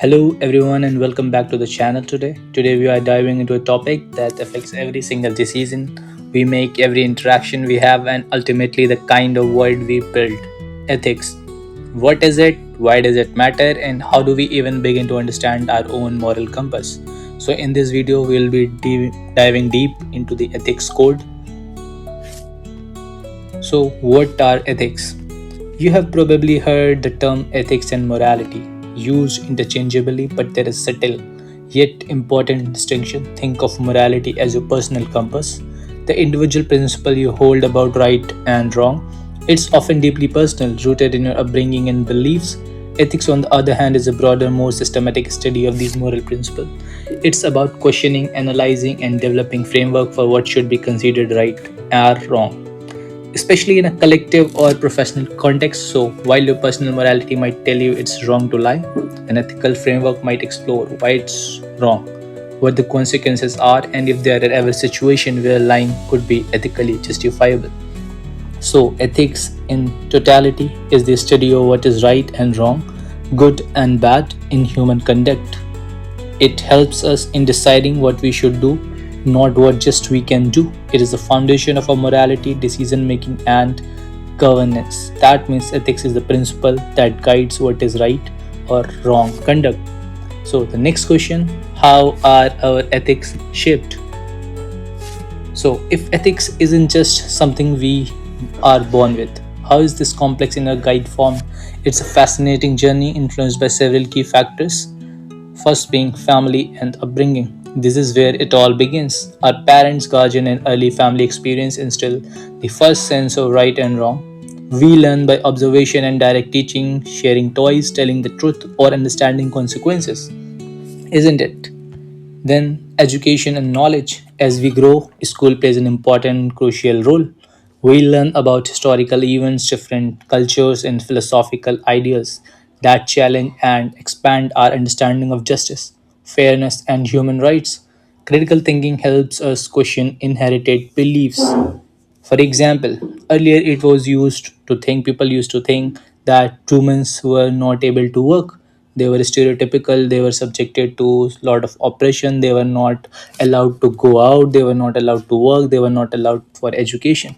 Hello, everyone, and welcome back to the channel today. Today, we are diving into a topic that affects every single decision we make, every interaction we have, and ultimately the kind of world we build ethics. What is it? Why does it matter? And how do we even begin to understand our own moral compass? So, in this video, we will be diving deep into the ethics code. So, what are ethics? You have probably heard the term ethics and morality used interchangeably, but there is subtle yet important distinction. Think of morality as your personal compass, the individual principle you hold about right and wrong. It's often deeply personal, rooted in your upbringing and beliefs. Ethics, on the other hand, is a broader, more systematic study of these moral principles. It's about questioning, analyzing, and developing framework for what should be considered right or wrong, especially in a collective or professional context. So, while your personal morality might tell you it's wrong to lie, an ethical framework might explore why it's wrong, what the consequences are, and if there are ever situations where lying could be ethically justifiable. So, ethics in totality is the study of what is right and wrong, good and bad in human conduct. It helps us in deciding what we should do, not what just we can do. It is the foundation of our morality, decision making, and governance. That means ethics is the principle that guides what is right or wrong conduct. So, the next question: how are our ethics shaped? So, if ethics isn't just something we are born with, how is this complex in a guide form? It's a fascinating journey influenced by several key factors. First being family and upbringing. This is where it all begins. Our parents, guardian, and early family experience instill the first sense of right and wrong. We learn by observation and direct teaching, sharing toys, telling the truth, or understanding consequences, isn't it? Then, education and knowledge. As we grow, school plays an important, crucial role. We learn about historical events, different cultures, and philosophical ideas that challenge and expand our understanding of justice, fairness, and human rights. Critical thinking helps us question inherited beliefs. For example, earlier it was used to think people used to think that humans were not able to work. They were stereotypical, they were subjected to a lot of oppression, they were not allowed to go out, they were not allowed to work, they were not allowed for education.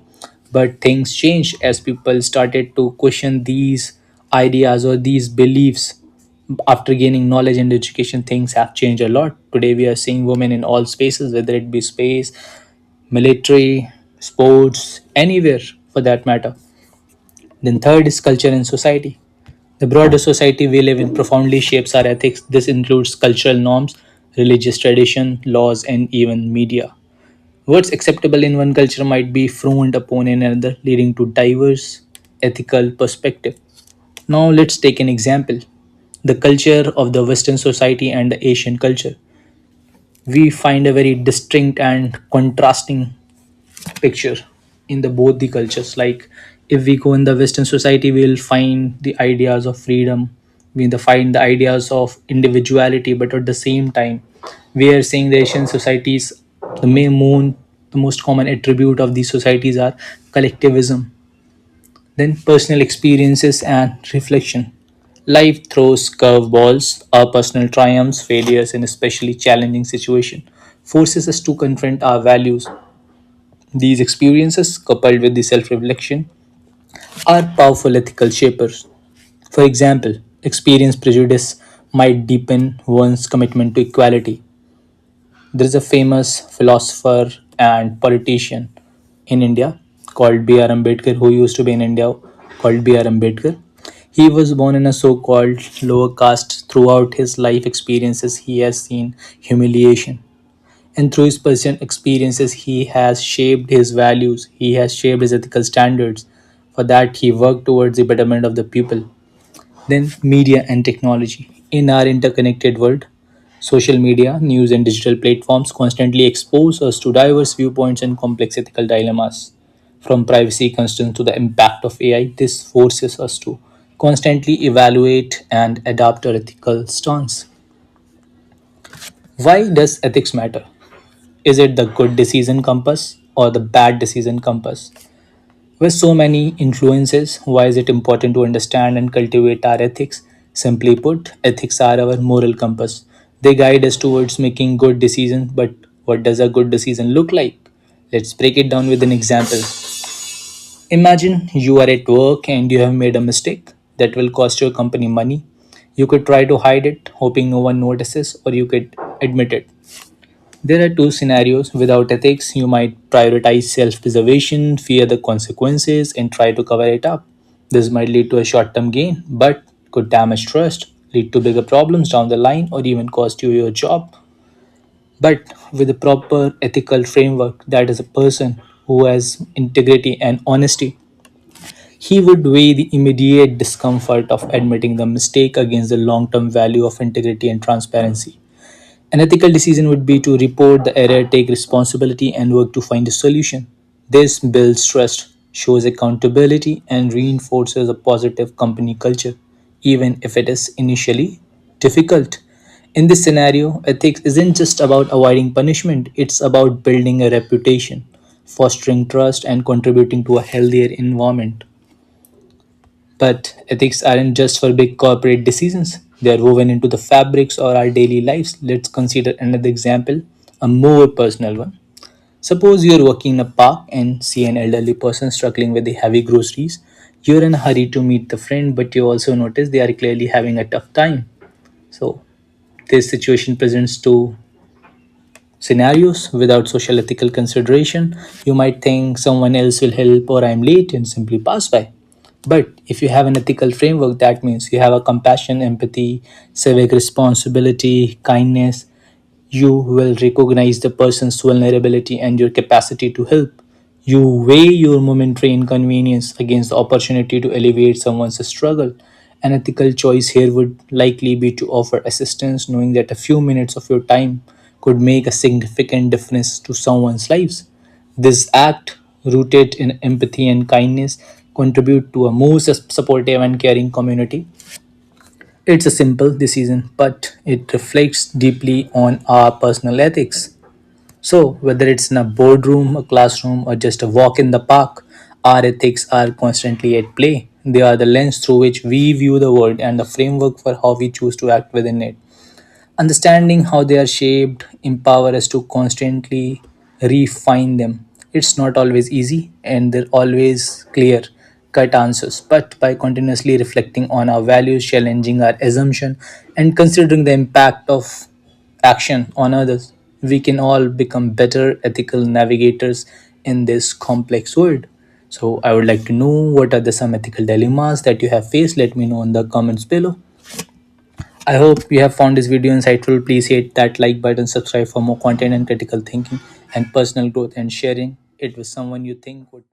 But things changed as people started to question these ideas or these beliefs. After gaining knowledge and education, things have changed a lot. Today we are seeing women in all spaces, whether it be space, military, sports, anywhere for that matter. Then, third is culture and society. The broader society we live in profoundly shapes our ethics. This includes cultural norms, religious tradition, laws, and even media. What's acceptable in one culture might be frowned upon in another, leading to diverse ethical perspective. Now, let's take an example: the culture of the Western society and the Asian culture. We find a very distinct and contrasting picture in the both the cultures. Like, if we go in the Western society, we'll find the ideas of freedom, we'll find the ideas of individuality, but at the same time we are seeing the Asian societies, the the most common attribute of these societies are collectivism. Then personal experiences and reflection. Life throws curveballs. Our personal triumphs, failures, and especially challenging situation forces us to confront our values. These experiences, coupled with the self reflection, are powerful ethical shapers. For example, experience prejudice might deepen one's commitment to equality. There is a famous philosopher and politician in India called B.R. Ambedkar, who used to be in India, called B.R. Ambedkar. He was born in a so called lower caste. Throughout his life experiences, he has seen humiliation, and through his personal experiences, he has shaped his values, he has shaped his ethical standards. For that, he worked towards the betterment of the people. Then, media and technology. In our interconnected world, social media, news, and digital platforms constantly expose us to diverse viewpoints and complex ethical dilemmas. From privacy concerns to the impact of AI, this forces us to constantly evaluate and adapt our ethical stance. Why does ethics matter? Is it the good decision compass or the bad decision compass? With so many influences, why is it important to understand and cultivate our ethics? Simply put, ethics are our moral compass. They guide us towards making good decisions, but what does a good decision look like? Let's break it down with an example. Imagine you are at work and you have made a mistake that will cost your company money. You could try to hide it, hoping no one notices, or you could admit it. There are two scenarios. Without ethics, you might prioritize self preservation, fear the consequences, and try to cover it up. This might lead to a short term gain, but could damage trust, lead to bigger problems down the line, or even cost you your job. But with a proper ethical framework, that is a person who has integrity and honesty, he would weigh the immediate discomfort of admitting the mistake against the long term value of integrity and transparency. An ethical decision would be to report the error, take responsibility, and work to find a solution. This builds trust, shows accountability, and reinforces a positive company culture, even if it is initially difficult. In this scenario, ethics isn't just about avoiding punishment, it's about building a reputation, fostering trust, and contributing to a healthier environment. But ethics aren't just for big corporate decisions, they are woven into the fabrics of our daily lives. Let's consider another example, a more personal one. Suppose you're walking in a park and see an elderly person struggling with the heavy groceries. You're in a hurry to meet the friend, but you also notice they are clearly having a tough time. So, this situation presents two scenarios. Without social ethical consideration, you might think someone else will help or I'm late and simply pass by. But if you have an ethical framework, that means you have a compassion, empathy, civic responsibility, kindness. You will recognize the person's vulnerability and your capacity to help. You weigh your momentary inconvenience against the opportunity to alleviate someone's struggle. An ethical choice here would likely be to offer assistance, knowing that a few minutes of your time could make a significant difference to someone's lives. This act, rooted in empathy and kindness, contribute to a more supportive and caring community. It's a simple decision, but it reflects deeply on our personal ethics. So, whether it's in a boardroom, a classroom, or just a walk in the park, our ethics are constantly at play. They are the lens through which we view the world and the framework for how we choose to act within it. Understanding how they are shaped empower us to constantly refine them. It's not always easy and they're always clear cut answers, but by continuously reflecting on our values, challenging our assumption, and considering the impact of action on others, we can all become better ethical navigators in this complex world. So I would like to know what are the some ethical dilemmas that you have faced. Let me know in the comments below. I hope you have found this video insightful. Please hit that like button, subscribe for more content and critical thinking and personal growth, and sharing it with someone you think would